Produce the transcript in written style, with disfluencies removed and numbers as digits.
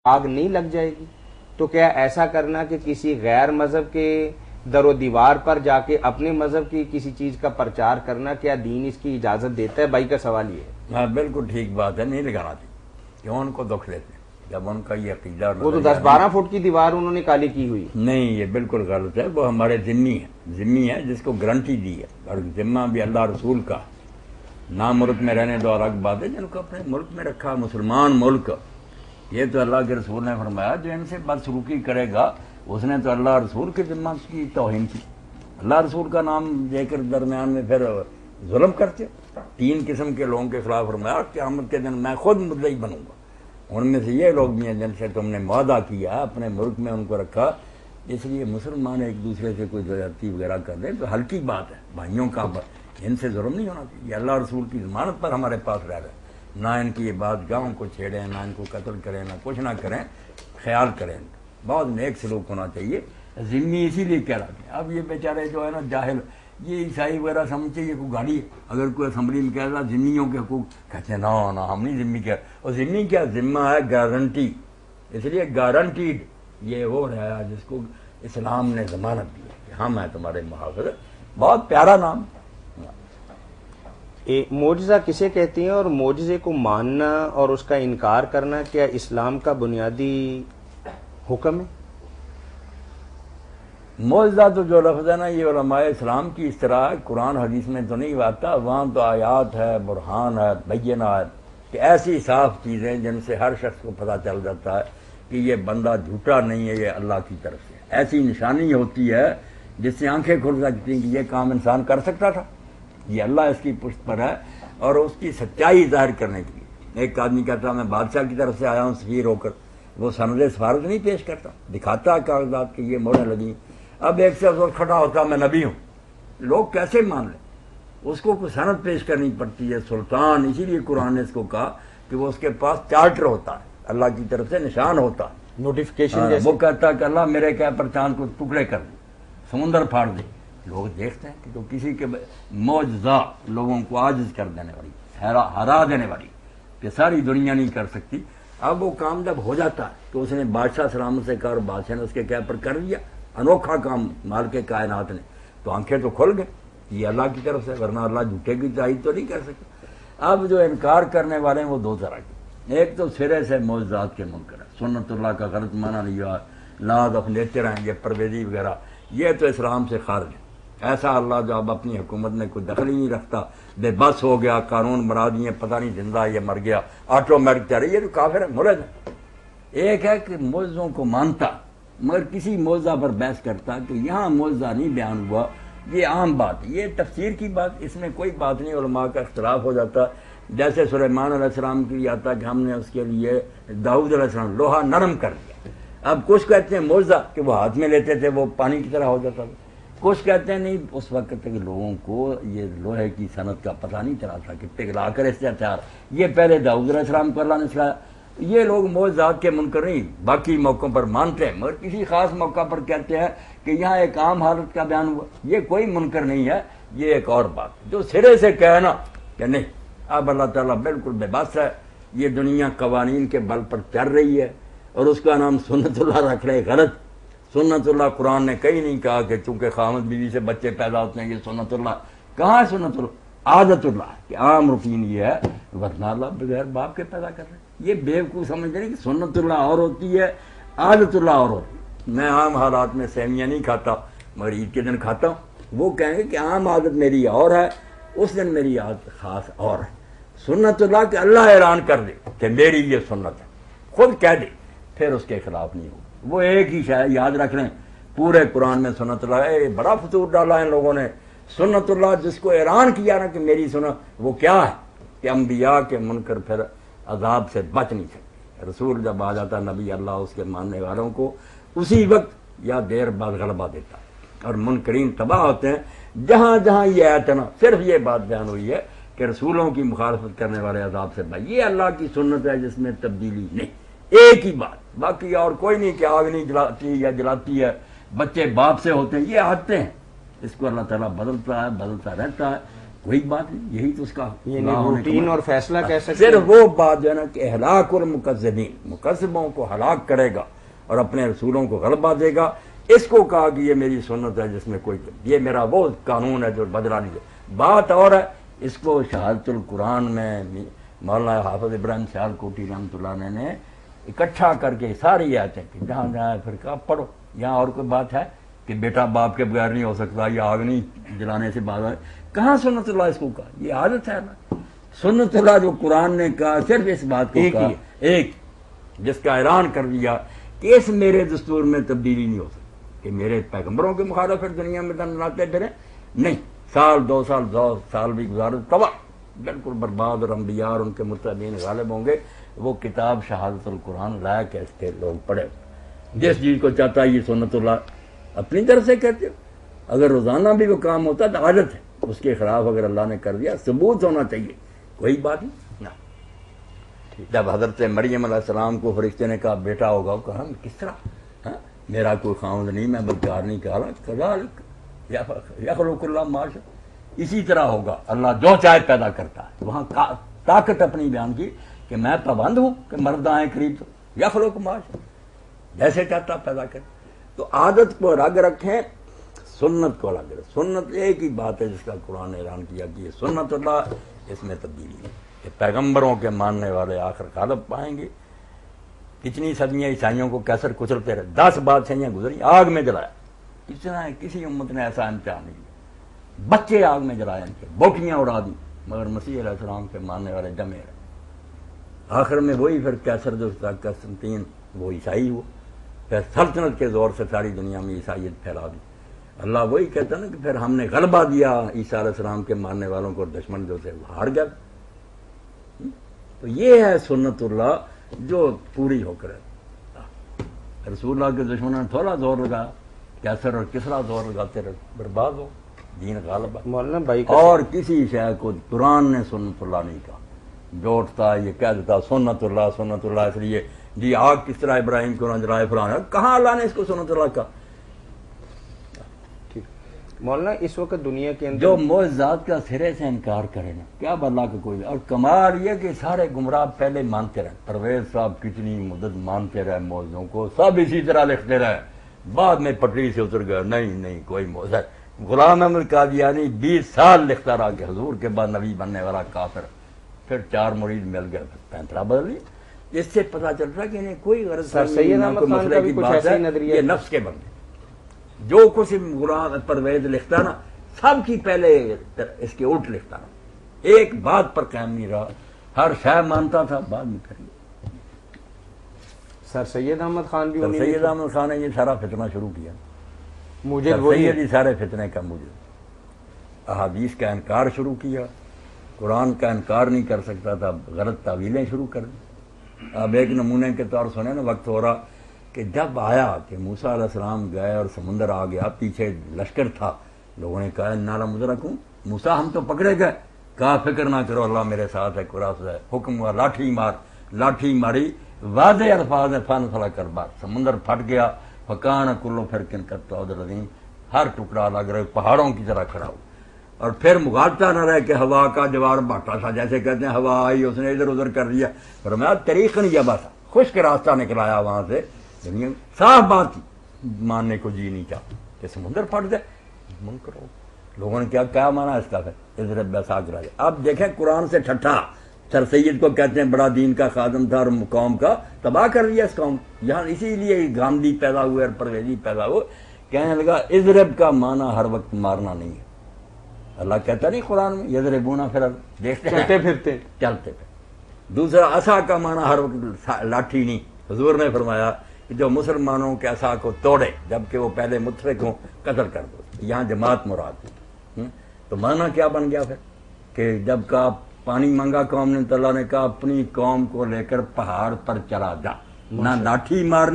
आग नहीं लग जाएगी। तो क्या ऐसा करना कि किसी गैर मजहब के दरो दीवार पर जाके अपने मजहब की किसी चीज का प्रचार करना, क्या दीन इसकी इजाजत देता है? भाई का सवाल ये है। हाँ बिल्कुल ठीक बात है, नहीं लगाना चाहिए। क्यों उनको दुख देते जब उनका ये अकीदा, वो तो 10-12 फुट की दीवार उन्होंने काली की हुई। नहीं, ये बिल्कुल गलत है। वो हमारे जिम्मी है जिसको गारंटी दी है, और जिम्मा भी अल्लाह रसूल का। ना मुल्क में रहने दो अलग बात है, जिनको अपने मुल्क में रखा, मुसलमान मुल्क, ये तो अल्लाह के रसूल ने फरमाया जो इनसे बदसलूकी करेगा उसने तो अल्लाह रसूल के जिम्मा की तौहीन की। अल्लाह रसूल का नाम लेकर दरमियान में फिर जुल्म करते। 3 किस्म के लोगों के खिलाफ फरमाया क़यामत के दिन मैं खुद मुद्दई बनूंगा। उनमें से ये लोग भी हैं जिनसे तुमने वादा किया, अपने मुल्क में उनको रखा। इसलिए मुसलमान एक दूसरे से कोई ज्यादती वगैरह कर दे तो हल्की बात है, भाइयों का इनसे जुल्म नहीं होना चाहिए। अल्लाह रसूल की ज़मानत पर हमारे पास रह रहे, ना इनकी बात गाँव को छेड़ें, ना इनको कत्ल करें, ना कुछ ना करें, ख्याल करें। बहुत नेक सलूक होना चाहिए। जिम्मी इसीलिए कह रहा था। अब ये बेचारे जो है ना जाहिल, ये ईसाई वगैरह समझते ये कोई गाड़ी, अगर कोई असम्बली में कह रहा जिम्मियों के हकूक, कहते हैं ना ना हम नहीं जिम्मी कह। और जिम्मी क्या, जिम्मा है गारंटी, इसलिए गारंटीड ये वो है जिसको इस्लाम ने जमानत दी है कि हम हैं तुम्हारे मुहाफ़िज़। बहुत प्यारा नाम। मोजज़ा किसे कहते हैं, और मोजज़े को मानना और उसका इनकार करना क्या इस्लाम का बुनियादी हुक्म है? मोजज़ा तो जो लफ्ज़ है ना, ये उलमाए इस्लाम की इस तरह है, कुरान हदीस में तो नहीं आता। वहाँ तो आयात है, बुरहान है, बैयना है कि ऐसी साफ चीज़ें जिनसे हर शख्स को पता चल जाता है कि ये बंदा झूठा नहीं है, ये अल्लाह की तरफ से। ऐसी निशानी होती है जिससे आंखें खुल सकती हैं कि ये काम इंसान कर सकता था, ये अल्लाह इसकी पुष्ट पर है। और उसकी सच्चाई जाहिर करने के लिए एक आदमी कहता मैं बादशाह की तरफ से आया हूँ सफीर होकर, वो सनद सफारत नहीं पेश करता, दिखाता कागजात कि ये मोहरें लगी। अब एक से अफसर खड़ा होता मैं नबी हूँ, लोग कैसे मान लें? उसको कोई सनद पेश करनी पड़ती है। सुल्तान, इसीलिए कुरान ने इसको कहा कि वो उसके पास चार्टर होता है, अल्लाह की तरफ से निशान होता है, नोटिफिकेशन। वो कहता है कि अल्लाह मेरे क्या पर चांद को टुकड़े कर दे, समुंदर फाड़ दे। लोग देखते हैं कि तो किसी के मौजज़ा लोगों को आजिज कर देने वाली, हरा देने वाली, कि सारी दुनिया नहीं कर सकती। अब वो काम जब हो जाता है तो उसने बादशाह सलामत से कहा, और बादशाह ने उसके क्या पर कर दिया, अनोखा काम माल के कायनात ने, तो आंखें तो खुल गए ये अल्लाह की तरफ से, वरना अल्लाह झूठे की तारीफ तो नहीं कर सकता। अब जो इनकार करने वाले हैं वो 2 तरह के, एक तो सिरे से मौजज़ात के मुनकर है, सुन्नतुल्लाह का गलत माना लिया, लाद अपने लेते रहेंगे, परवेदी वगैरह, ये तो इस्लाम से खारिज है। ऐसा अल्लाह जो अब अपनी हुकूमत में कोई दखल ही नहीं रखता, बेबस हो गया, कानून बना दिए, पता नहीं जिंदा ये मर गया, ऑटोमेटिक चल रही, ये तो काफिर है, मुर्द है। एक है कि मौजज़ों को मानता मगर किसी मौजज़ा पर बहस करता कि यहाँ मौजज़ा नहीं बयान हुआ, ये आम बात, ये तफसीर की बात, इसमें कोई बात नहीं, उलमा का इख्तिलाफ हो जाता। जैसे सुलेमान अलैहिस्सलाम के लिए आता कि हमने उसके लिए दाऊद अलैहिस्सलाम लोहा नरम कर दिया। अब कुछ कहते हैं मौजज़ा कि वो हाथ में लेते थे वो पानी की तरह हो जाता था, कुछ कहते हैं नहीं, उस वक्त तक लोगों को ये लोहे की सनत का पता नहीं चला था कि पिघला कर इससे हथियार, ये पहले दाऊद अलैहिस्सलाम को अल्लाह ने सिखाया। ये लोग मौजज़ात के मुनकर नहीं, बाकी मौक़ों पर मानते हैं, मगर किसी खास मौका पर कहते हैं कि यहाँ एक आम हालत का बयान हुआ, ये कोई मुनकर नहीं है। ये एक और बात जो सिरे से कहना कि नहीं, अब अल्लाह ताला बिल्कुल बेबस है, ये दुनिया कवानीन के बल पर चल रही है और उसका नाम सुन्नतुल्लाह रख रहे, गलत। सुन्नतुल्लाह कुरान ने कहीं नहीं कहा कि चूंकि खामद बीवी से बच्चे पैदा होते हैं ये सुन्नतुल्लाह। कहाँ है सुन्नतुल्लाह? आदतुल्लाह कि आम रूटीन ये है, वरना अल्लाह बगैर बाप के पैदा कर रहे। ये बेवकूफ़ समझ रहे कि सुन्नतुल्लाह और होती है, आदतुल्लाह और होती है। मैं आम हालात में सेमियाँ नहीं खाता मगर ईद के दिन खाता हूँ। वो कहेंगे कि आम आदत मेरी और है, उस दिन मेरी आदत खास और है। सुन्नतुल्लाह के अल्लाह ऐलान कर दे कि मेरी ये सुन्नत है, खुद कह दे, फिर उसके खिलाफ नहीं होगा। वो एक ही शायद याद रख लें, पूरे कुरान में सुन्नतुल्लाह बड़ा फतूर डाला है लोगों ने। सुन्नतुल्लाह जिसको ऐलान किया ना कि मेरी सुन्नत, वो क्या है कि अंबिया के मुनकर फिर अजाब से बच नहीं सकते। रसूल जब आ जाता नबी, अल्लाह उसके मानने वालों को उसी वक्त या देर बाद गलबा देता है और मुनकरीन तबाह होते हैं। जहां जहां ये आयत है ना, सिर्फ ये बात बयान हुई है कि रसूलों की मुखालफत करने वाले अजाब से बच। ये अल्लाह की सुन्नत है जिसमें तब्दीली नहीं, एक ही बात, बाकी और कोई नहीं कि आग नहीं जलाती या जलाती है, बच्चे बाप से होते हैं, ये आते हैं। इसको अल्लाह ताला बदलता है, बदलता रहता है। کوئی بات نہیں، یہی تو اس کا یعنی روٹین اور فیصلہ کہہ سکتے صرف وہ بات جو ہے نا کہ اہلاک المکذبین، مکذبوں کو ہلاک کرے گا اور اپنے رسولوں کو غلبہ دے گا، اس کو کہا کہ یہ میری سنت ہے جس میں کوئی، یہ میرا وہ قانون ہے جو بدلا نہیں دے۔ بات اور ہے، اس کو شہادت القرآن میں مولانا حافظ ابراہیم سیال کوٹی رحمۃ اللہ علیہ نے اکٹھا کر کے ساری آیتیں کہ جہاں جہاں پھر کہا پڑھو، یہاں اور کوئی بات ہے کہ بیٹا باپ کے بغیر نہیں ہو سکتا، یہ آگ نہیں جلانے سے باز آئے، کہاں سنت اللہ اس کو کہا؟ یہ عادت ہے نا سنت اللہ جو قرآن نے کہا صرف اس بات کو کہا ایک، جس کا اعلان کر دیا کہ اس میرے دستور میں تبدیلی نہیں ہو سکتی، کہ میرے پیغمبروں کے مخالف پھر دنیا میں دن لاتے پھریں نہیں، سال 2 سال 2 سال بھی گزارے تباہ، بالکل برباد، اور انبیاء اور ان کے متبعین غالب ہوں گے۔ وہ کتاب شہادت القرآن لایا کہ اس کے لوگ پڑھے، جس چیز کو چاہتا ہے یہ سنت اللہ اپنی طرف سے کہتے ہو، اگر روزانہ بھی وہ کام ہوتا تو عادت ہے، اس کے خلاف اگر اللہ نے کر دیا ثبوت ہونا چاہیے، کوئی بات نہیں۔ جب حضرت مریم علیہ السلام کو فرشتے نے کہا بیٹا ہوگا، وہ کہا کس طرح، میرا کوئی خاوند نہیں، میں بدکار نہیں، کہا یخلق اللہ ما شاء، اسی طرح ہوگا، اللہ جو چاہے پیدا کرتا ہے۔ وہاں طاقت اپنی بیان کی کہ میں پابند ہوں کہ مرد آئیں قریب تو یخلق ما شاء، جیسے چاہتا پیدا کرے۔ تو عادت کو الگ رکھیں، سنت کو الگ رکھیں۔ سنت ایک ہی بات ہے جس کا قرآن نے اعلان کیا کہ یہ سنت اللہ، اس میں تبدیلی ہے، کہ پیغمبروں کے ماننے والے آخر غالب پائیں گے۔ کتنی صدیاں عیسائیوں کو کیسر کچلتے رہے، 10 بادشاہیاں گزری، آگ میں جلایا، کسی امت نے ایسا امتحان نہیں کیا، بچے آگ میں جلائے، ان کے بوٹیاں اڑا دی، مگر مسیح علیہ السلام کے ماننے والے جمے رہے۔ آخر میں وہی پھر کیسر جو قسطنطین وہ عیسائی ہوا، پھر سلطنت کے زور سے ساری دنیا میں عیسائیت پھیلا دی۔ اللہ وہی کہتا نا کہ پھر ہم نے غلبہ دیا عیسیٰ علیہ السلام کے ماننے والوں کو، اور دشمن جو تھے وہ ہار گئے۔ تو یہ ہے سنت اللہ جو پوری ہو کر رسول اللہ کے دشمنوں نے تھوڑا زور لگا، کیسر اور کسرا زور لگاتے رہے، برباد ہو، دین غالب ہے۔ مولانا بھائی اور کسی شے کو قرآن نے سنت اللہ نہیں کہا، جو اٹھتا یہ کہہ دیتا سنت اللہ، اس لیے جی آگ کس طرح ابراہیم کو نہ جلائے فلاں، کہاں اللہ نے اس کو سنت اللہ کہا؟ مولانا اس وقت دنیا کے اندر جو معجزات کا سرے سے انکار کرے نا، کیا اللہ کا کوئی، اور کمال یہ کہ سارے گمراہ پہلے مانتے رہے، پرویز صاحب کتنی مدت مانتے رہے معجزوں کو، سب اسی طرح لکھتے رہے، بعد میں پٹری سے اتر گئے، نہیں کوئی معجزہ۔ غلام احمد قادیانی 20 سال لکھتا رہا کہ حضور کے بعد نبی بننے والا کافر، پھر 4 مرید مل گئے، پھر پینترا بدل لی۔ اس سے پتہ چل رہا کہ انہیں کوئی غرض سر سید احمد خان کا بھی کچھ ایسا ہی نظریہ، یہ نفس کے بندے جو کچھ غلام پرویز لکھتا نا، سب کی پہلے اس کے الٹ لکھتا نا، ایک بات پر قائم نہیں رہا، ہر شے مانتا تھا، بعد میں کر لیا۔ سر سید احمد خان بھی، سر سید احمد خان نے یہ سارا فتنہ شروع کیا، مجھے سید سارے فتنے کا موجود، احادیث کا انکار شروع کیا، قرآن کا انکار نہیں کر سکتا تھا، غلط تعویلیں شروع کر دی۔ اب ایک نمونے کے طور سنے نا، وقت ہو رہا کہ جب آیا کہ موسیٰ علیہ السلام گئے اور سمندر آ گیا، پیچھے لشکر تھا، لوگوں نے کہا نالا مدرکوں، موسیٰ ہم تو پکڑے گئے، کہا فکر نہ کرو اللہ میرے ساتھ ہے، قرآن ہے، حکم ہوا لاٹھی مار، لاٹھی ماری، واضح الفاظ میں فن فلا کر بار، سمندر پھٹ گیا، فکان کلو پھرکن کرتا عظیم، ہر ٹکڑا لگ رہے پہاڑوں کی طرح کھڑا ہو، اور پھر مغالطہ نہ رہے کہ ہوا کا جوار بھاٹا تھا، جیسے کہتے ہیں ہوا آئی اس نے ادھر ادھر کر دیا، فرمایا طریق نہیں جبا تھا، خشک راستہ نکلایا وہاں سے، دنیا صاف بات تھی، ماننے کو جی نہیں چاہتا کہ سمندر پھٹ جائے، من کرو لوگوں نے کیا مانا اس کا، پھر ادھر بیسا کرا دیا۔ اب دیکھیں قرآن سے ٹھٹھا، سر سید کو کہتے ہیں بڑا دین کا خادم تھا اور قوم کا تباہ کر دیا اس قوم، یہاں اسی لیے گاندھی پیدا ہوئے اور پرویزی پیدا ہوئے، کہنے لگا اضرب کا معنی ہر وقت مارنا نہیں ہے، اللہ کہتا نہیں قرآن میں یضربون پھر دیکھتے چلتے پھرتے، دوسرا عصا کا معنی ہر وقت لاٹھی نہیں، حضور نے فرمایا کہ جو مسلمانوں کے عصا کو توڑے جبکہ وہ پہلے مشرک ہوں قتل کر دو، یہاں جماعت مراد ہے۔ تو معنی کیا بن گیا پھر کہ جب کا پانی مانگا قوم نے تو اللہ نے کہا اپنی قوم کو لے کر پہاڑ پر چلا جا، نہ لاٹھی مارنی